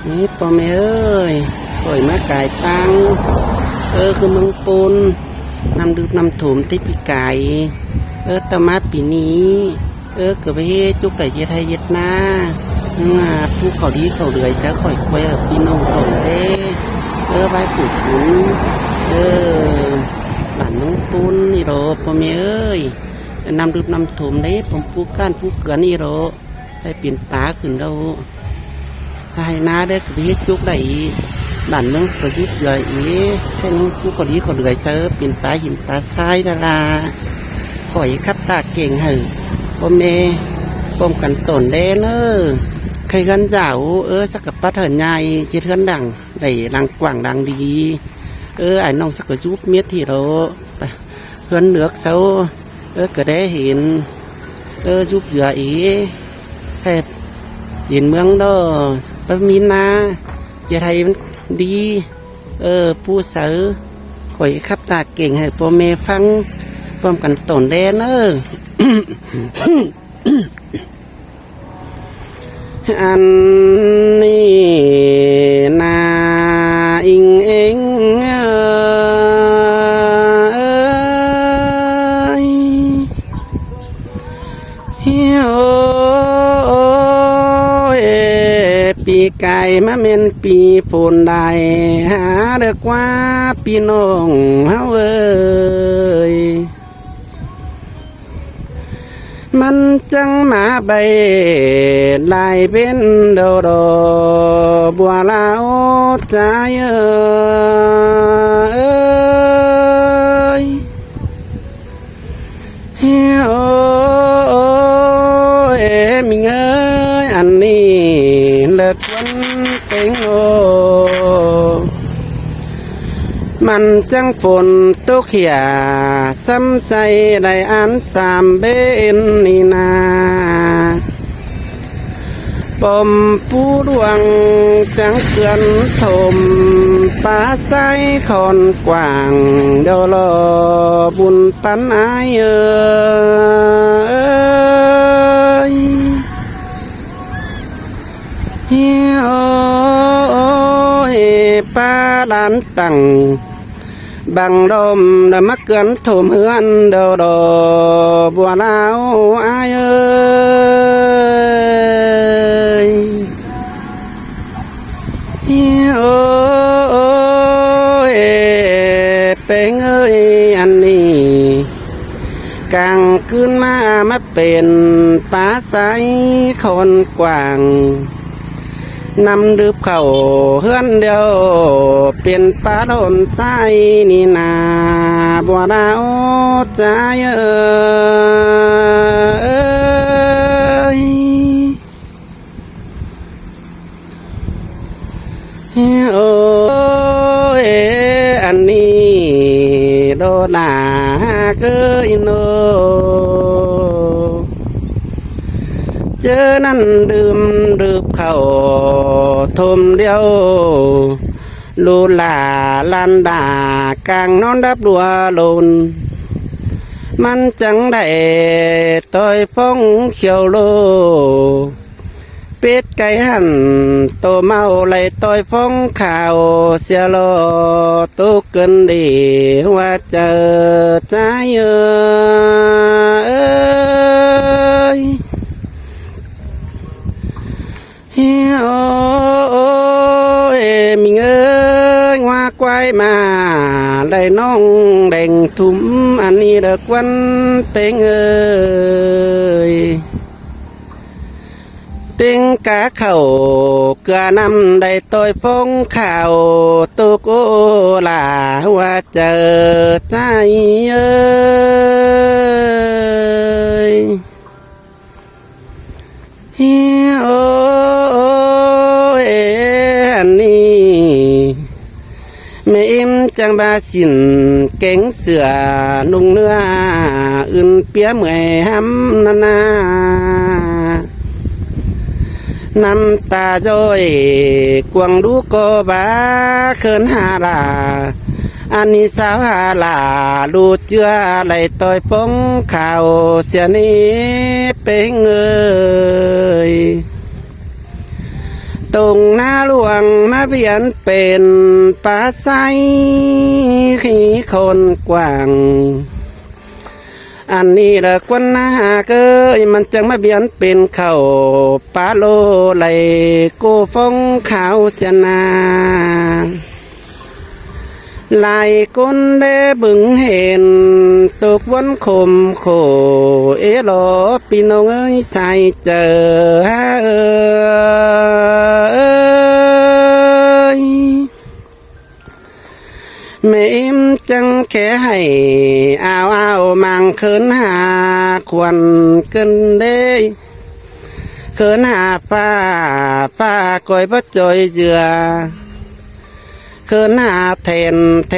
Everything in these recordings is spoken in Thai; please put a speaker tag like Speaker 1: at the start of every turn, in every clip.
Speaker 1: นี่พ่อแม่เอ้ยข่อยมาไก่ตังคือเมืองปูนนำดูนำถมที่ปีไก่ตะมาปีนี้เกิดไปเฮ็ดจุกไก่เจี๊ยไทยเย็ดนาผู้เขาดีเขาเดือยเสียข่อยควยพี่น้องเขาเด้ใบปูขุนบ้านเมืองปูนนี่โรพ่อแม่เอ้ยนำดูนำถมเด้ผมผู้ก้านผู้เกลือนี่โรได้เปลี่ยนตาขึ้นเราให้นาได้กับเฮ็ดจุกได้บ้านเมืองประยุทธ์เลยแค่นู้นผู้คนนี้คนเหลือเสือเป็นตาหินตาทรายดาราข่อยขับตาเก่งเหรอพ่อแม่ป้อมกันตนเด้เนอใครกันเจ้าสักกับป้าเถินใหญ่เจี๊ยเถินดังได้ดังกว้างดังดีไอ้น้องสักกับจุบเมียที่เราเพื่อนเหลือกเสาก็ได้เห็นจุบเหลือให้เห็นเมืองดอปะมีนาเจี๊ยไทยมันดีผู้เสือข่อยขับตาเก่งให้พ่อแม่ฟังป้อมกันตนแดนอันนี้นาอิงเองปีไก่มาเม่นปีฝนได้หาเด็กว่าพี่น้องเฮามันจังมาใบลายเป็นดอกบัวลาวใจมิงเอ้ยอันนี้เลิกวันเป็นมันจังฝนตกเขียซ้ำใจได้อันสามเบนนี่นาปมผู้ดวงจังเกือนถมป่าใสคอนกว้างเดี๋ยวรอบุญปันอายป้าดานตังบังดมดมักเกินถมเฮือนเดอดอบัวลาวอายเป็นอันนี้กลางคืนมาเป็นฟ้าใสคนกว้างนำดืบเข่าเฮือนเดียวเป็นปลาโดนใสนี่นาบัวดาวใจอันนี้โดดาเกยโนเจอนั่นดื่มเข้าทมเดียวลูลาลันดากลางนอนดับดัวลนมันจังได้ต่อยพงเขียวโลเป็ดไก่หันโตเมาไหลต่อยพงข่าวเสียโลตุกเกินดีว่าเจอใจมิงเอ้ยว่าควายมาได้น้องแดงทุ่มอันนี้เด็กวันเป็นติงกะเข่าเกลือนำได้ต่อยพงข่าวตุกโอลาว่าเจอใจแม่อิ่มจังบาสินเก่งเสือนุ่งเนื้ออื่นเปียเมื่อยห้ำนาน้ำตาจ้อยกวางดูกบาเขินหาลาอันนี้สาวหาลาดูเจือไหลต่อยพงข่าวเสียนี้เป็นป ตรงหน้าหลวงมาเบียนเป็นป่าไซขี้คนกว้างอันนี้ละกวนหน้าเกยมันจังมาเบียนเป็นเขาปาโลไหลกูฟงขาวเสียนาลายก้นได้บึงเห็นตกวันคมโคเอหลอพี่น้องเอ้ยใส่เจอแม่อิมจังแค่ให้เอามังเขินหาควันเกินได้เขินหาป้าก้อยบ่จอยเจือเขินหาแท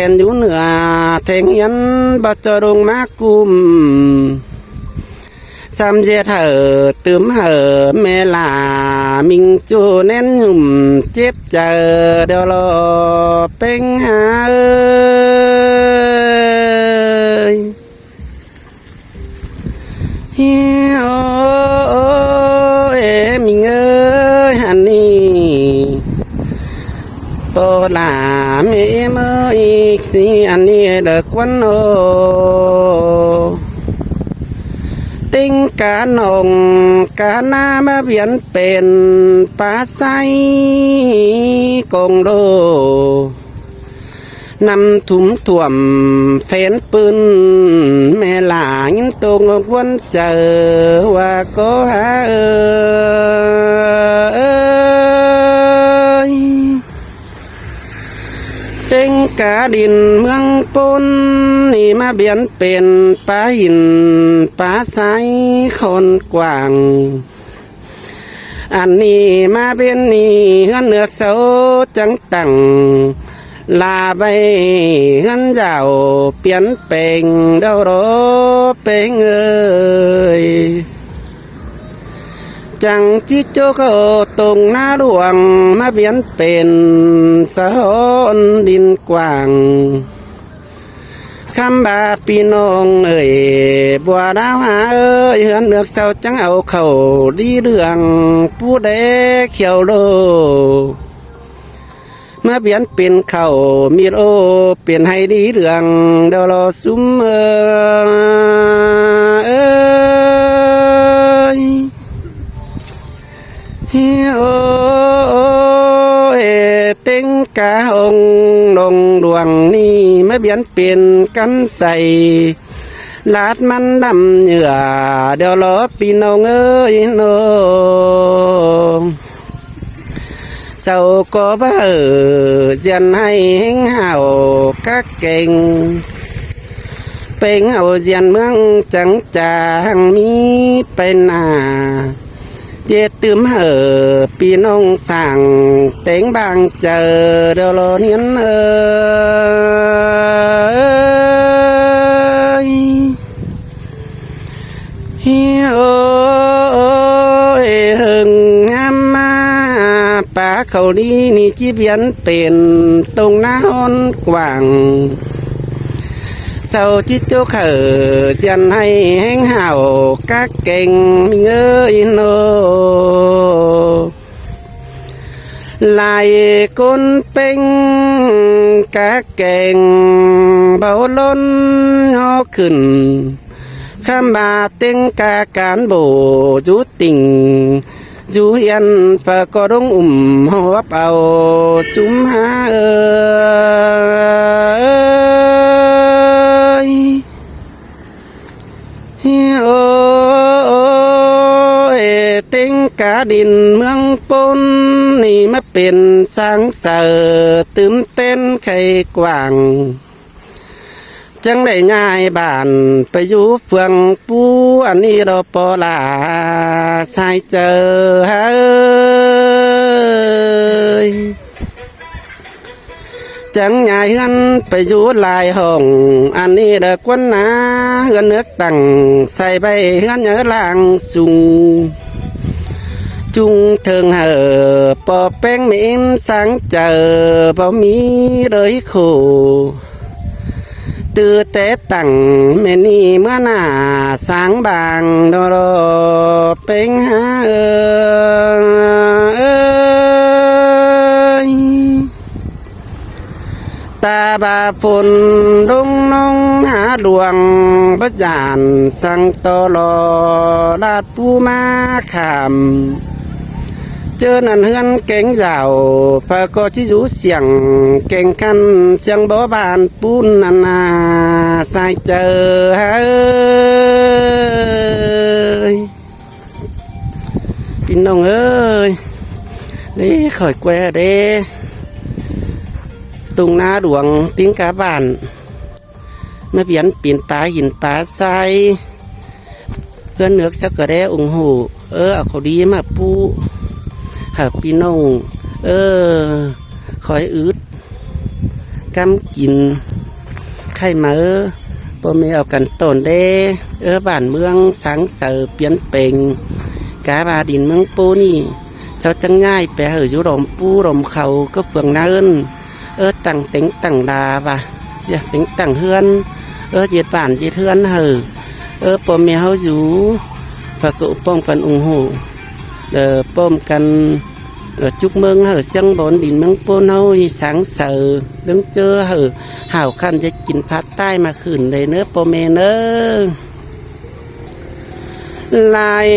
Speaker 1: นอยู่เหนือแทงยันบ่จอดงมากุมสามเจ็ดตืมแม่ลามิงจูแน่นหนุ่มเจ็บเจอเดี๋ยวรอเป็งหาเฮียโอมิงฮันนี่โปลาเมเมอีกสิอันนี้เด็กวันโอติงกาหนงกาหน้ามาเบียนเป็นป่าไซกงโลนำถุ่มถ่วมเฟ้นปืนแม่หลายินตกวันเจอว่าก็หาเต็งกาดินเมืองปนนี่มาเบียนเป็นป่าหินป่าไซคนกว้างอันนี้มาเป็นนี่เฮือนเนือกเสาจังตังลาไปเฮือนเจ้าเปลี่ยนเป่งเดาโรเป่งเอ้ยจังจิโจก็ตรงหน้าหลวงมาเบียนเป็นสะหอนดินกว้างคำบาพี่น้องเอ่ยบัวดาวหาเอ้ยเฮือนเลือกเสาจังเอาเข้าดีเรื่องผู้ใดเขียวโลเมื่อเปลี่ยนเป็นเขามีโลเปลี่ยนให้ดีเรื่องเดี๋ยวรอซุ่มเอ้ยโอเต็งกาองลงดวงนี่ไม่เบียนเปลี่ยนกันใส่ลาดมันดำเหยื่อเดี๋ยวรอปีน้องเอ้ยโนเศร้าก็บ่เจียนให้เฮงเห่ากักเก่งเป็นเอาเจียนเมืองจังจางมีเป็นหน้าเจ็ดตืมพี่น้องสั่งเต็งบางเจอเดี๋ยวรอเนียนโอ้หึงงามมาป่าเขาดีนี่จีเบียนเป็นตรงหน้าห้อนกว้างเศร้าจิตโจเขอเจียนให้แห้งเห่ากักเก่งมิเงยโนลายก้นเป็งกักเก่งเบาล้นหอขึ้นคำบาเต็งกาการโบจุติงจูยันปะก็ร้องหัวเป่าสุมหาโอ้เต็งกาดินเมืองปนนี่มาเป็นสังเสริตื่นเต้นไข่กว้างจังได้ง่ายบ้านไปอยู่เฟืองปูอันนี้เราปอลาสายเจอเฮ้ยจังใหญ่เฮือนไปอยู่ลายห้องอันนี้เด็กวันนาเฮือนเนื้อตั้งใส่ใบเฮือนเนื้อล่างสูงจุงเถิงปอแป้งมิมสังเจอบ่มีเลยคู่ตือแต่ตั้งแม่นี่เมื่อหน้าสางบางดอรอเป็งหา บาฝนดงน้องหาดวงพระจานสังตอลอลาดปูมาขามเจอนั่นเฮือนเก่งเจ้าพระก็จิจูเสียงเก่งคันเสียงบ่บานปูนนานาใส่เจอเฮ้ยพี่น้องเอ้ยนี่ข่อยแกวเด้ตุงนาดวงติ้งกาบ้านเมื่อเปลี่ยนปีนปลาหินปลาใสเพื่อนเนือกสักกระแดองหูเอาเขาดีมาปูหาพี่น้องคอยอืดกำกินไข่มาปอมีเอากันต้นเด้บ้านเมืองสังเสริเปลี่ยนเป่งกาบาดินเมืองปูนี่เจ้าจังง่ายไปอยู่รมปูรมเขาก็เฟืองนาตั้งเต็งตั้งดาบ่ะเต็งตั้งเฮือนเจียดบ้านเจียดเฮือนปอมีเฮาอยู่พระกุป้องกันองหูป้อมกันจุกเมืองเสียงบนดินเมืองโปนเอาสังเสริดึงเจอห่าวคันจะกินพัดใต้มาขืนเลยเนื้อปอเมเนอลาย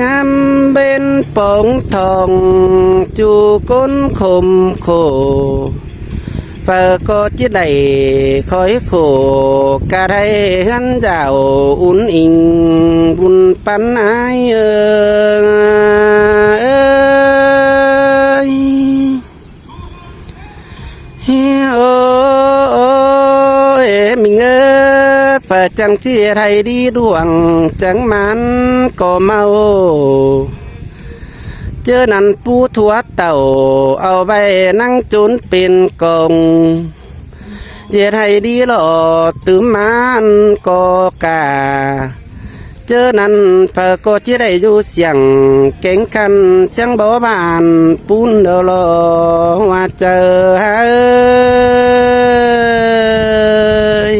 Speaker 1: งามเบนปองทองจูก้นคมโคเปิดก็จิได้คอยโคกะได้หันเจ้าอุ่นอิงบุญปันไอโอ้ยมิงเปิดจังเจียไทยดีดวงจังมันก็เมาเจอนั่นปูถั่วเต่าเอาไปนั่งจุนเป็นกองเจียไทยดีหล่อตื้มมันก็กาเจอนั่นเพอก็จะได้อยู่เสียงเก่งคันเสียงบ่บานปูนเดลอว่าเจอเฮ้ย